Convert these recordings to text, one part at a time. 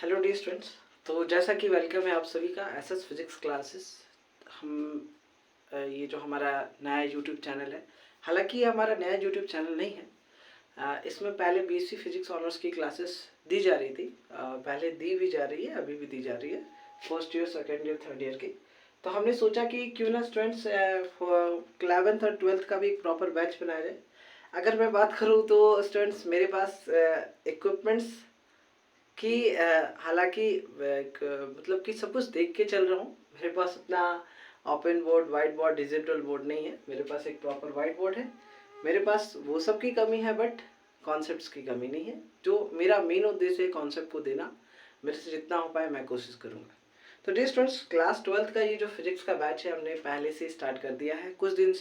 Hello D students. तो जैसा कि वेलकम है आप सभी का एसएस फिजिक्स क्लासेस। हम ये जो हमारा नया यूट्यूब चैनल है, हालांकि ये हमारा नया यूट्यूब चैनल नहीं है। इसमें पहले बीएससी फिजिक्स ऑनर्स की क्लासेस दी जा रही थी, पहले दी भी जा रही है, अभी भी दी जा रही है, first year second year third year की। तो हमने सोचा कि क्यों ना स्टूडेंट्स 11th और 12th का भी एक प्रॉपर बैच बनाया जाए। अगर मैं बात करूँ तो स्टूडेंट्स मेरे पास इक्विपमेंट्स कि हालांकि मतलब कि सब कुछ देख के चल रहा हूँ। मेरे पास उतना open board, white board, digital board नहीं है। मेरे पास एक प्रॉपर वाइट बोर्ड है। मेरे पास वो सब की कमी है, बट कॉन्सेप्ट्स की कमी नहीं है। जो मेरा मेन उद्देश्य है कॉन्सेप्ट को देना, मेरे से जितना हो पाए मैं कोशिश करूँगा। तो डियर स्टूडेंट्स, क्लास 12th का ये जो फिजिक्स का बैच है हमने पहले से स्टार्ट कर दिया है। कुछ दिन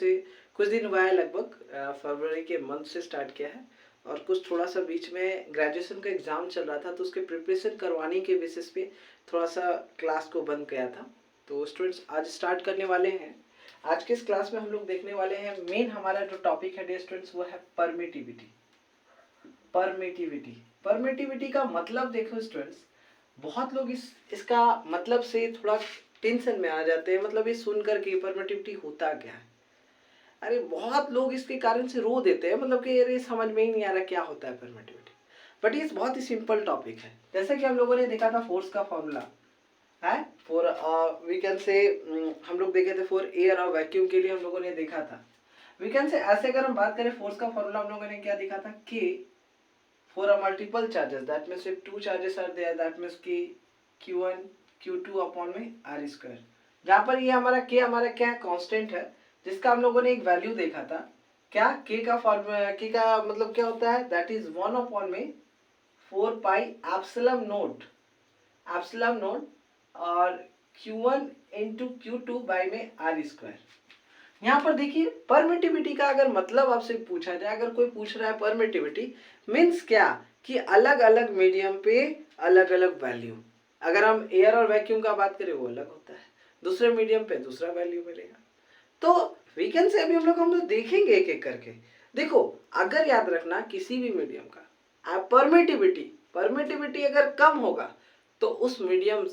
हुआ है, लगभग फरवरी के मंथ से स्टार्ट किया है। और कुछ थोड़ा सा बीच में ग्रेजुएशन का एग्ज़ाम चल रहा था, तो उसके प्रिपरेशन करवाने के बेसिस पे थोड़ा सा क्लास को बंद किया था। तो स्टूडेंट्स आज स्टार्ट करने वाले हैं। आज के इस क्लास में हम लोग देखने वाले हैं, मेन हमारा जो टॉपिक है डियर स्टूडेंट्स वो है परमिटिविटी। परमिटिविटी का मतलब देखो स्टूडेंट्स, बहुत लोग इसका मतलब से थोड़ा टेंशन में आ जाते हैं। मतलब ये सुनकर के परमिटिविटी होता क्या है। अरे बहुत लोग इसके कारण से रो देते हैं, मतलब कि अरे समझ में ही नहीं आ रहा क्या होता है परमिटिविटी। बट ये बहुत ही सिंपल टॉपिक है। जैसे कि हम लोगों ने देखा था फोर्स का फॉर्मूला है फॉर वी कैन से, हम लोग देखे थे फॉर एयर और वैक्यूम के लिए हम लोगों ने देखा था। वी कैन से ऐसे अगर हम बात करें फोर्स का फॉर्मूला हम लोगों ने क्या देखा था कि for a multiple charges, that means if two charges are there, that means कि Q1 Q2 अपॉन में आर स्क्वायर। जहाँ पर ये हमारा के हमारा क्या कांस्टेंट है, जिसका हम लोगों ने एक वैल्यू देखा था। क्या के का फॉर्मूला, के का मतलब क्या होता है, दैट इज 1 अपॉन में 4 पाई एप्सिलम नोट और Q1 इंटू Q2 बाई में आर स्क्वायर। यहाँ पर देखिए परमिटिविटी का अगर मतलब आपसे पूछा जाए, अगर कोई पूछ रहा है परमिटिविटी मीन्स क्या, कि अलग अलग मीडियम पे अलग अलग वैल्यू। अगर हम एयर और वैक्यूम का बात करें वो अलग होता है, दूसरे मीडियम पे दूसरा वैल्यू मिलेगा। तो वीकेंड से अभी हम लोग देखेंगे एक एक करके। देखो अगर याद रखना किसी भी मीडियम का परमिटिविटी अगर कम होगा तो उस मीडियम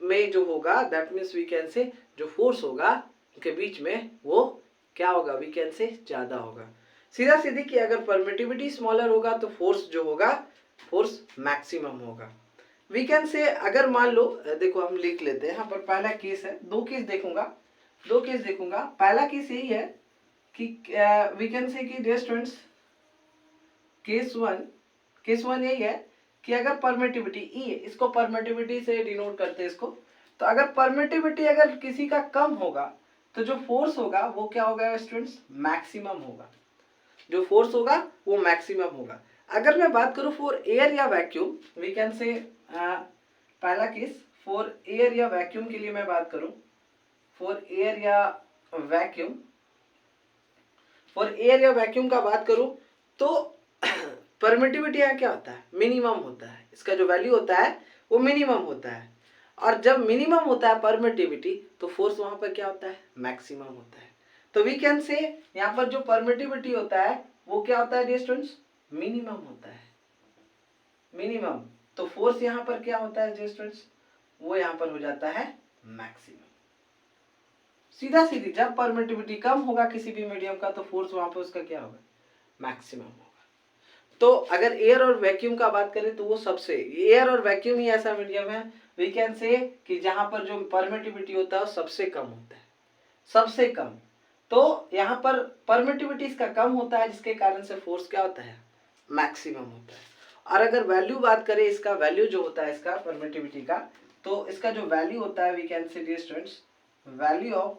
में जो होगा, दैट मीन्स वी कैन से जो फोर्स होगा उनके बीच में वो क्या होगा, वी कैन से ज्यादा होगा। सीधा सीधी कि अगर परमिटिविटी स्मॉलर होगा तो फोर्स जो होगा फोर्स मैक्सिमम होगा। वी कैन से अगर मान लो, देखो हम लिख लेते हैं यहाँ पर पहला केस है, दो केस देखूंगा। पहला केस यही है कि वी कैन से कि डियर स्टूडेंट्स केस वन यही है कि अगर परमिटिविटी ई है, इसको परमिटिविटी से डिनोट करते हैं इसको। तो अगर परमिटिविटी अगर किसी का कम होगा तो जो फोर्स होगा वो क्या होगा स्टूडेंट्स, मैक्सिमम होगा। जो फोर्स होगा वो मैक्सिमम होगा। अगर मैं बात करूं फॉर एयर या वैक्यूम, वी कैन से पहला केस फॉर एयर या वैक्यूम के लिए मैं बात करूं, फॉर एयर या वैक्यूम का बात करूं तो परमिटिविटी यहाँ क्या होता है, मिनिमम होता है। इसका जो वैल्यू होता है वो मिनिमम होता है। और जब मिनिमम होता है परमिटिविटी तो फोर्स वहां पर क्या होता है, मैक्सिमम होता है। तो वी कैन से यहाँ पर जो परमिटिविटी होता है वो क्या होता है डियर स्टूडेंट्स, मिनिमम होता है, मिनिमम। तो फोर्स यहाँ पर क्या होता है डियर स्टूडेंट्स, वो यहाँ पर हो जाता है मैक्सिमम। सीधा सीधी जब परमिटिविटी कम होगा किसी भी मीडियम का तो फोर्स वहां पर उसका क्या होगा, मैक्सिमम होगा। तो अगर एयर और वैक्यूम का बात करें तो वो सबसे, एयर और वैक्यूम ही ऐसा मीडियम है वी कैन से कि जहां पर जो परमिटिविटी होता है वो सबसे कम होता है, सबसे कम। तो यहाँ पर परमिटिविटी इसका कम होता है जिसके कारण से फोर्स क्या होता है, मैक्सिमम होता है। और अगर वैल्यू बात करें, इसका वैल्यू जो होता है इसका परमिटिविटी का, तो इसका जो वैल्यू होता है we can say dear students value of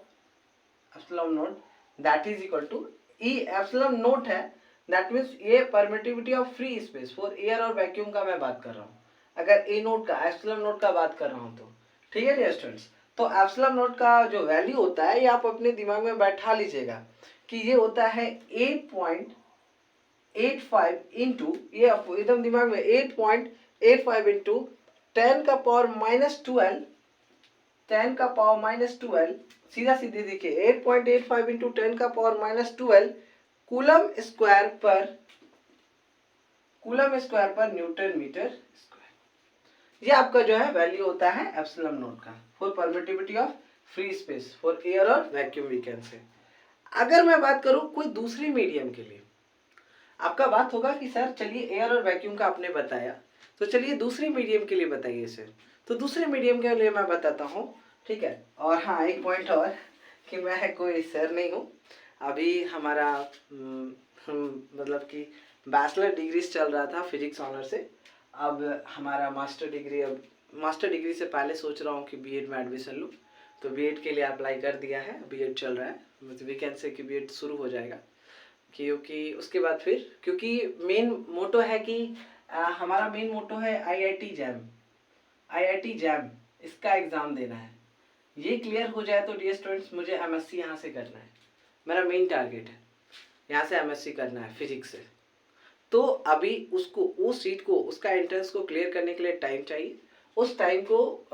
epsilon naught that is equal to e. Epsilon naught है दैट मीन्स ये permittivity of free space for air और वैक्यूम का मैं बात कर रहा हूँ। अगर ए नोट का, एप्सिलॉन नोट का बात कर रहा हूँ तो ठीक है डियर स्टूडेंट्स। तो एप्सिलॉन नोट का जो वैल्यू होता है ये आप अपने दिमाग में बैठा लीजिएगा कि ये होता है 8.85 इंटू, ये एकदम दिमाग में 8.85 इंटू 10 का पावर माइनस 12, 10 का पावर माइनस 12। सीधा सीधे देखिए 8.85 इंटू 10 का पावर माइनस 12 कूलम स्क्वायर पर न्यूटन मीटर स्क्वायर। ये आपका जो है वैल्यू होता है एप्सिलॉन नॉट का for permittivity of free space for air और वैक्यूम वी कैन से। अगर मैं बात करूं कोई दूसरी मीडियम के लिए, आपका बात होगा कि सर चलिए एयर और वैक्यूम का आपने बताया, तो चलिए दूसरी मीडियम के लिए बताइए सर। तो दूसरे मीडियम के लिए मैं बताता हूँ, ठीक है। और हाँ, एक पॉइंट और कि मैं कोई सर नहीं हूँ, अभी हमारा मतलब कि बैचलर डिग्रीज चल रहा था फिजिक्स ऑनर से। अब हमारा मास्टर डिग्री, अब मास्टर डिग्री से पहले सोच रहा हूँ कि बीएड में एडमिशन लूँ, तो बीएड के लिए अप्लाई कर दिया है, बीएड चल रहा है, मतलब वीकेंड से कि बीएड शुरू हो जाएगा। क्योंकि उसके बाद फिर, क्योंकि मेन मोटो है कि हमारा मेन मोटो है आईआईटी जैम, आईआईटी जैम इसका एग्ज़ाम देना है। ये क्लियर हो जाए तो डियर स्टूडेंट्स मुझे एमएससी यहाँ से करना है, मेरा मेन टारगेट है यहाँ से एमएससी करना है फिजिक्स से। तो अभी उसको, उस सीट को, उसका एंट्रेंस को क्लियर करने के लिए टाइम चाहिए। उस टाइम को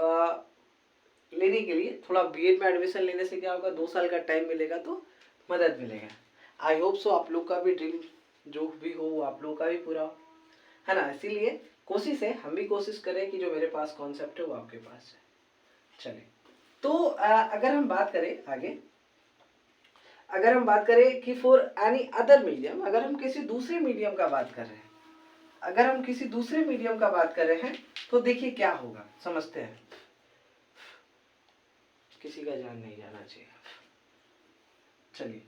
लेने के लिए थोड़ा बीएड में एडमिशन लेने से क्या होगा, 2 साल का टाइम मिलेगा तो मदद मिलेगा। आई होप सो आप लोग का भी ड्रीम जो भी हो वो आप लोग का भी पूरा हो, है ना। इसीलिए कोशिश है, हम भी कोशिश करें कि जो मेरे पास कॉन्सेप्ट है वो आपके पास है। चलिए, तो अगर हम बात करें आगे, अगर हम बात करें कि फॉर एनी अदर मीडियम, अगर हम किसी दूसरे मीडियम का बात कर रहे हैं, अगर हम किसी दूसरे मीडियम का बात कर रहे हैं तो देखिए क्या होगा, समझते हैं। किसी का जान नहीं जाना चाहिए। चलिए,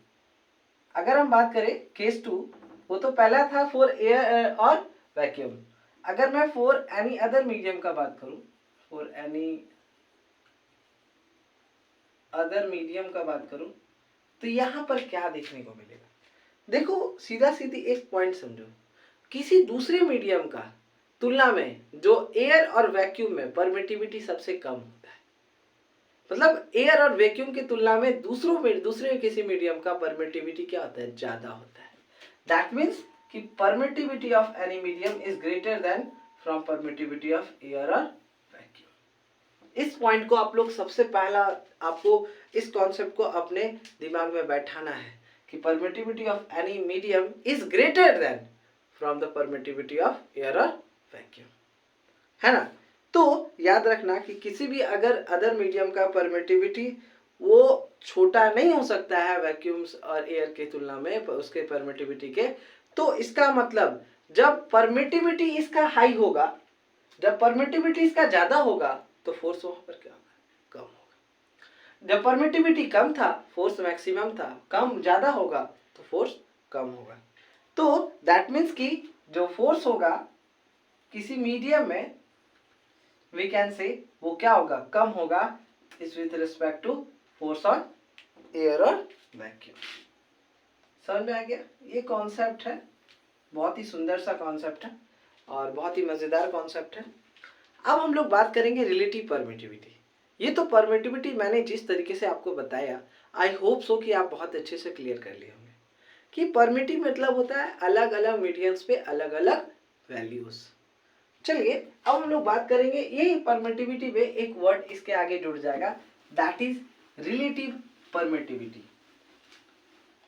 अगर हम बात करें केस 2, वो तो पहला था फॉर एयर और वैक्यूम। अगर मैं फॉर एनी अदर मीडियम का बात करूं, फॉर एनी अदर मीडियम का बात करूं, तो यहां पर क्या देखने को मिलेगा। देखो, सीधा सीधी एक पॉइंट समझो, किसी दूसरे मीडियम का तुलना में जो एयर और वैक्यूम में परमिटिविटी सबसे कम होता है, मतलब एयर और वैक्यूम की तुलना में दूसरे किसी मीडियम का परमिटिविटी क्या होता है, ज्यादा होता है। दैट मीन्स कि permittivity of any medium is greater than from permittivity of air और वैक्यूम। इस पॉइंट को आप लोग सबसे पहला, आपको इस कॉन्सेप्ट को अपने दिमाग में बैठाना है कि permittivity of any medium is greater than from the permittivity of air और वैक्यूम, है ना। तो याद रखना कि किसी भी अगर अदर मीडियम का परमिटिविटी वो छोटा नहीं हो सकता है वैक्यूम्स और एयर की तुलना में, उसके परमिटिविटी के। तो इसका मतलब जब परमिटिविटी इसका हाई होगा, जब परमिटिविटी इसका ज्यादा होगा तो फोर्स वहां पर क्या होगा, कम होगा। जब परमिटिविटी कम था, फोर्स मैक्सिमम था, कम ज्यादा होगा तो फोर्स कम होगा। तो दैट मीन्स कि जो फोर्स होगा किसी मीडियम में, वी कैन से वो क्या होगा, कम होगा, is with respect to force on air और वैक्यूम। समझ में आ गया। ये कॉन्सेप्ट है, बहुत ही सुंदर सा कॉन्सेप्ट है और बहुत ही मजेदार कॉन्सेप्ट है। अब हम लोग बात करेंगे रिलेटिव परमिटिविटी। ये तो परमिटिविटी मैंने जिस तरीके से आपको बताया, आई होप सो कि आप बहुत अच्छे से क्लियर कर लिए होंगे कि परमिटिव मतलब होता है अलग अलग मीडियम्स पे अलग अलग वैल्यूज। चलिए, अब हम लोग बात करेंगे, ये परमिटिविटी में एक वर्ड इसके आगे जुड़ जाएगा, that is relative permittivity.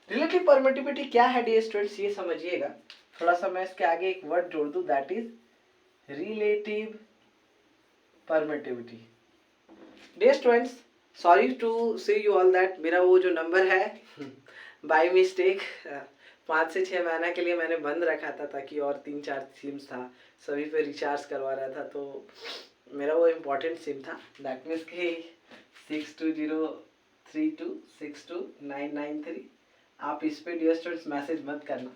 Relative permittivity क्या है डियर स्टूडेंट्स, ये समझिएगा। थोड़ा सा मैं इसके आगे एक वर्ड जोड़ दूं, that is relative permittivity. Dear students, sorry to say you all that मेरा वो जो नंबर है बाय मिस्टेक 5 से 6 महीना के लिए मैंने बंद रखा था, ताकि और 3-4 सिम्स था, सभी पे रिचार्ज करवा रहा था, तो मेरा वो इम्पोर्टेंट सिम था। दैट मीन्स कि 6203262993। आप इस पे डियर स्टूडेंट्स मैसेज मत करना,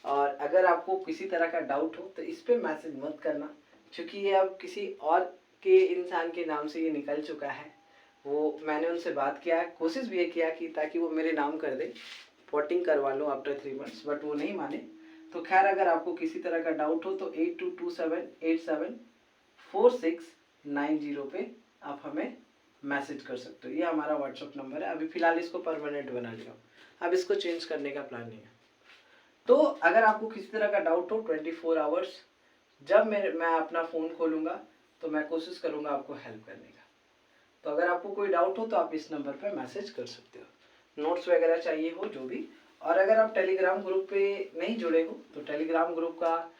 और अगर आपको किसी तरह का डाउट हो तो इस पे मैसेज मत करना, क्योंकि ये अब किसी और के इंसान के नाम से ये निकल चुका है। वो मैंने उनसे बात किया, कोशिश भी किया कि ताकि वो मेरे नाम कर दे, पोर्टिंग करवा लो आफ्टर 3 मंथ्स, बट वो नहीं माने। तो खैर, अगर आपको किसी तरह का डाउट हो तो 8227874690 पे आप हमें मैसेज कर सकते हो। ये हमारा व्हाट्सअप नंबर है। अभी फिलहाल इसको परमानेंट बना लिया, अब इसको चेंज करने का प्लान नहीं है। तो अगर आपको किसी तरह का डाउट हो 24 आवर्स, जब मैं अपना फ़ोन खोलूँगा तो मैं कोशिश करूँगा आपको हेल्प करने का। तो अगर आपको कोई डाउट हो तो आप इस नंबर पर मैसेज कर सकते हो, नोट्स वगैरह चाहिए हो जो भी। और अगर आप टेलीग्राम ग्रुप पे नहीं जुड़े हो तो टेलीग्राम ग्रुप का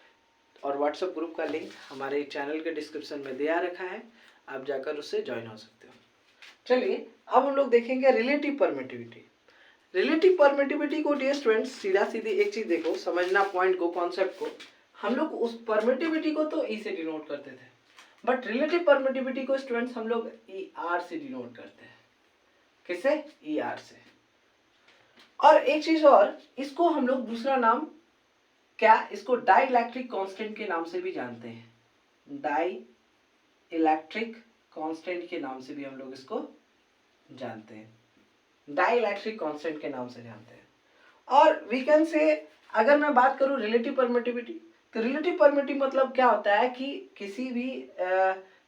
और व्हाट्सएप ग्रुप का लिंक हमारे चैनल के डिस्क्रिप्शन में दिया रखा है, आप जाकर उससे ज्वाइन हो सकते हो। चलिए अब हम लोग देखेंगे रिलेटिव परमिटिविटी। रिलेटिव परमिटिविटी को डियर स्टूडेंट्स सीधा सीधी एक चीज देखो, समझना पॉइंट को, कॉन्सेप्ट को। हम लोग उस परमिटिविटी को तो ई से डिनोट करते थे, बट रिलेटिव परमिटिविटी को स्टूडेंट्स हम लोग ई आर से डिनोट करते हैं। किससे? ई आर से। और एक चीज और, इसको हम लोग दूसरा नाम क्या, इसको डाई इलेक्ट्रिक कांस्टेंट के नाम से भी जानते हैं। डाई इलेक्ट्रिक कांस्टेंट के नाम से भी हम लोग इसको जानते हैं, डाई इलेक्ट्रिक कांस्टेंट के नाम से जानते हैं। और वी कैन से, अगर मैं बात करूं रिलेटिव परमिटिविटी, तो रिलेटिव परमिटिव मतलब क्या होता है कि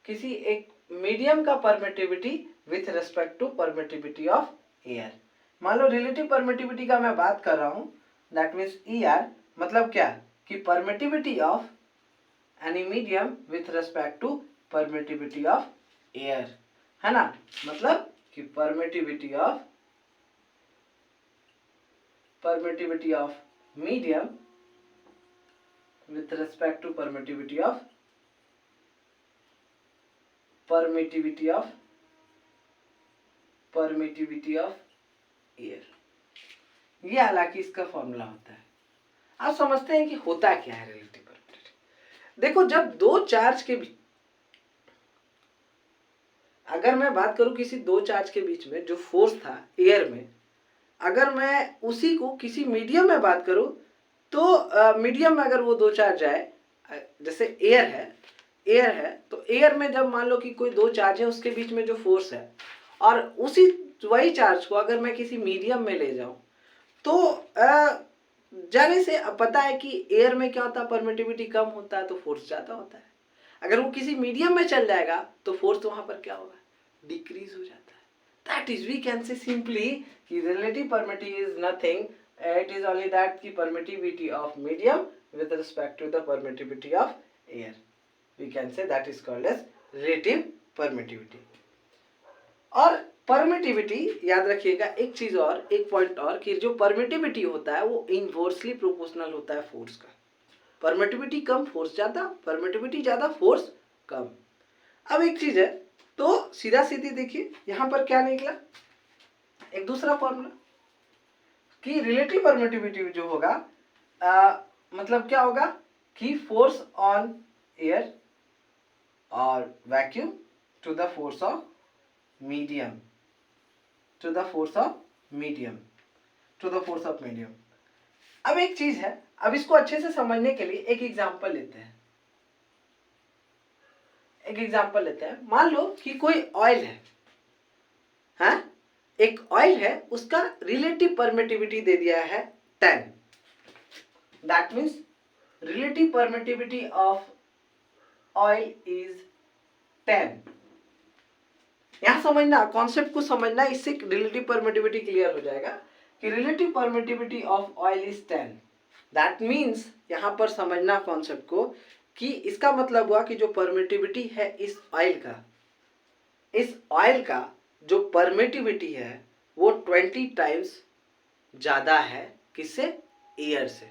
किसी एक मीडियम का permittivity with respect to permittivity of air. मान लो रिलेटिव परमिटिविटी का मैं बात कर रहा हूं, दैट मीन्स ई आर, मतलब क्या कि permittivity of any medium with respect to permittivity of air, है ना। मतलब कि permittivity of medium with respect to permittivity of air। ये हालांकि इसका फॉर्मूला होता है। आप समझते हैं कि होता क्या है रिलेटिव परमिटिविटी। देखो, जब दो चार्ज के बीच, अगर मैं बात करूं किसी दो चार्ज के बीच में जो फोर्स था एयर में, अगर मैं उसी को किसी मीडियम में बात करूं, तो मीडियम में अगर वो दो चार्ज जाए, जैसे एयर है, तो एयर में जब मान लो कि कोई दो चार्ज है, उसके बीच में जो फोर्स है, और उसी वही चार्ज को अगर मैं किसी मीडियम में ले जाऊं, तो जाने से अब पता है कि एयर में क्या होता है, परमिटिविटी कम होता है तो फोर्स ज्यादा होता है। अगर वो किसी मीडियम में चल जाएगा तो फोर्स वहां पर क्या होगा, डिक्रीज हो जाता है। That is we can say simply कि relative permittivity is nothing, it is only that की permittivity of medium with respect to the permittivity of air, we can say that is called as relative permittivity। और permittivity याद रखिएगा एक चीज और, एक point और, कि जो permittivity होता है वो इनवर्सली प्रोपोर्शनल होता है फोर्स का। permittivity कम फोर्स ज्यादा, permittivity ज्यादा फोर्स कम। अब एक चीज है, तो सीधा सीधी देखिए यहां पर क्या निकला, एक दूसरा फॉर्मूला कि रिलेटिव परमिटिविटी जो होगा, मतलब क्या होगा कि फोर्स ऑन एयर और vacuum to the force of medium, अब एक चीज है, अब इसको अच्छे से समझने के लिए एक एग्जांपल लेते हैं। मान लो कि कोई ऑयल है, हाँ? एक ऑयल है, उसका रिलेटिव परमिटिविटी दे दिया है 10। That means relative permittivity of oil is 10। यहां समझना, कॉन्सेप्ट को समझना, इससे रिलेटिव परमिटिविटी क्लियर हो जाएगा कि relative permittivity of oil is 10। That means यहां पर समझना कॉन्सेप्ट को कि इसका मतलब हुआ कि जो परमिटिविटी है इस ऑयल का जो परमिटिविटी है वो 20 टाइम्स ज्यादा है किससे, एयर से।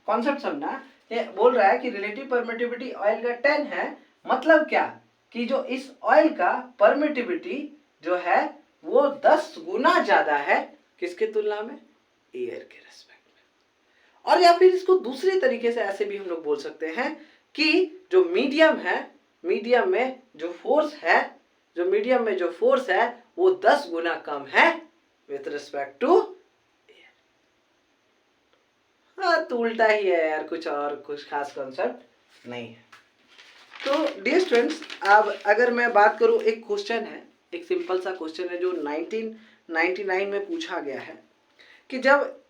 कॉन्सेप्ट समझना, ये बोल रहा है कि रिलेटिव परमिटिविटी ऑयल का 10 है, मतलब क्या कि जो इस ऑयल का परमिटिविटी जो है वो 10 गुना ज्यादा है किसके तुलना में, एयर के रेस्पेक्ट में। और या फिर इसको दूसरे तरीके से ऐसे भी हम लोग बोल सकते हैं कि जो मीडियम में जो फोर्स है वो 10 गुना कम है विथ रिस्पेक्ट टू एयर। हाँ, तो उल्टा ही है यार, कुछ खास कॉन्सेप्ट नहीं है। तो डियर स्टूडेंट्स, अब अगर मैं बात करूं, एक क्वेश्चन है, एक सिंपल सा क्वेश्चन है जो 1999 में पूछा गया है कि जब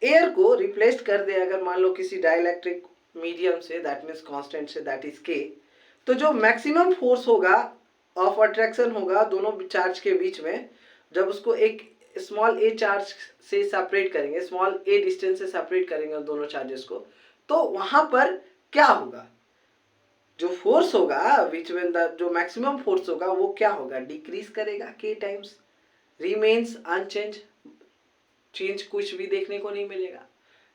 एयर को रिप्लेस कर दे, अगर मान लो किसी डाइलेक्ट्रिक मीडियम से, दैट मीन्स कांस्टेंट से, दैट इज के, तो जो मैक्सिमम फोर्स होगा ऑफ अट्रैक्शन होगा दोनों चार्ज के बीच में, जब उसको एक स्मॉल ए चार्ज से सेपरेट करेंगे, स्मॉल ए डिस्टेंस से सेपरेट करेंगे दोनों चार्जेस को, तो वहां पर क्या होगा, जो फोर्स होगा विच में जो मैक्सिमम फोर्स होगा वो क्या होगा, डिक्रीज करेगा के टाइम्स, रिमेन्स अनचेंज, चेंज कुछ भी देखने को नहीं मिलेगा।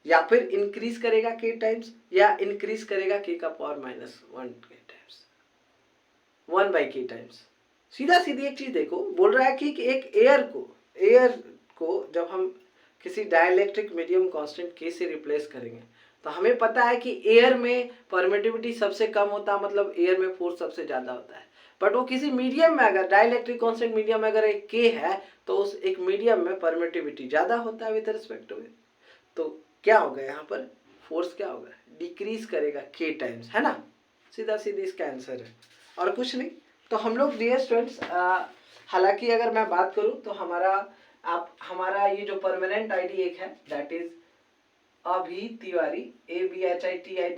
या फिर इंक्रीज करेगा k टाइम्स या इंक्रीज करेगा k का power minus 1 k times, 1/k times. सीधा सीधी एक चीज देखो, बोल रहा है कि एक एयर को जब हम किसी डाइलेक्ट्रिक मीडियम कांस्टेंट k से रिप्लेस करेंगे तो हमें पता है कि एयर में परमिटिविटी सबसे कम होता है, मतलब एयर में फोर्स सबसे ज्यादा होता है। बट वो किसी मीडियम में, अगर डाइलेक्ट्रिक कांस्टेंट मीडियम में अगर एक k है तो उस एक मीडियम में परमिटिविटी ज्यादा होता है विद रिस्पेक्ट टू इट। तो क्या होगा यहाँ पर, फोर्स क्या होगा, डिक्रीज करेगा k टाइम्स, है ना। सीधा सीधी इसका आंसर है और कुछ नहीं। तो हम लोग डियर स्टूडेंट्स, हालांकि अगर मैं बात करूं तो हमारा ये जो परमानेंट आईडी एक है दैट इज अभी तिवारी, ABHITIWARY,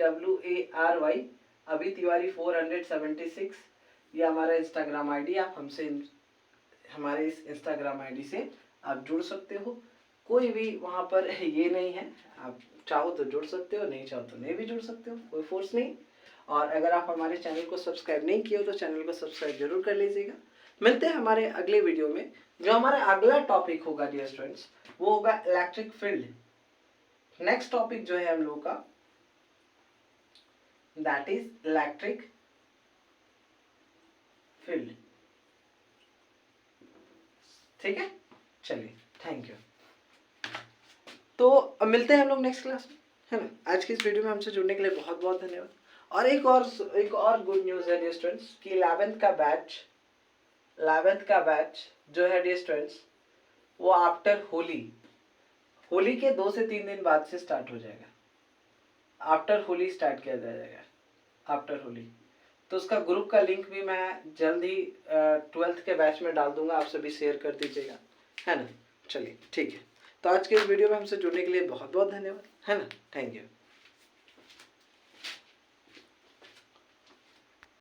अभी तिवारी 476, ये हमारा इंस्टाग्राम आईडी। आप हमसे हमारे इस इंस्टाग्राम आईडी से आप जुड़ सकते हो। कोई भी वहाँ पर ये नहीं है, आप चाहो तो जुड़ सकते हो, नहीं चाहो तो नहीं भी जुड़ सकते हो, कोई फोर्स नहीं। और अगर आप हमारे चैनल को सब्सक्राइब नहीं किए हो तो चैनल को सब्सक्राइब जरूर कर लीजिएगा। मिलते हैं हमारे अगले वीडियो में। जो हमारा अगला टॉपिक होगा डियर स्टूडेंट्स वो होगा इलेक्ट्रिक फील्ड। नेक्स्ट टॉपिक जो है हम लोग का दैट इज इलेक्ट्रिक फील्ड। ठीक है, चलिए, थैंक यू। तो अब मिलते हैं हम लोग नेक्स्ट क्लास में, है ना। आज की इस वीडियो में हमसे जुड़ने के लिए बहुत बहुत धन्यवाद। और एक और गुड न्यूज़ है डियर स्टूडेंट्स कि 11th का बैच जो है डियर स्टूडेंट्स वो आफ्टर होली के 2 से 3 दिन बाद से स्टार्ट हो जाएगा। आफ्टर होली स्टार्ट किया जाएगा, आफ्टर होली। तो उसका ग्रुप का लिंक भी मैं जल्द ही 12th के बैच में डाल दूंगा, आप सभी शेयर कर दीजिएगा, है ना। चलिए ठीक है, तो आज के इस वीडियो में हमसे जुड़ने के लिए बहुत बहुत धन्यवाद, है ना। Thank you.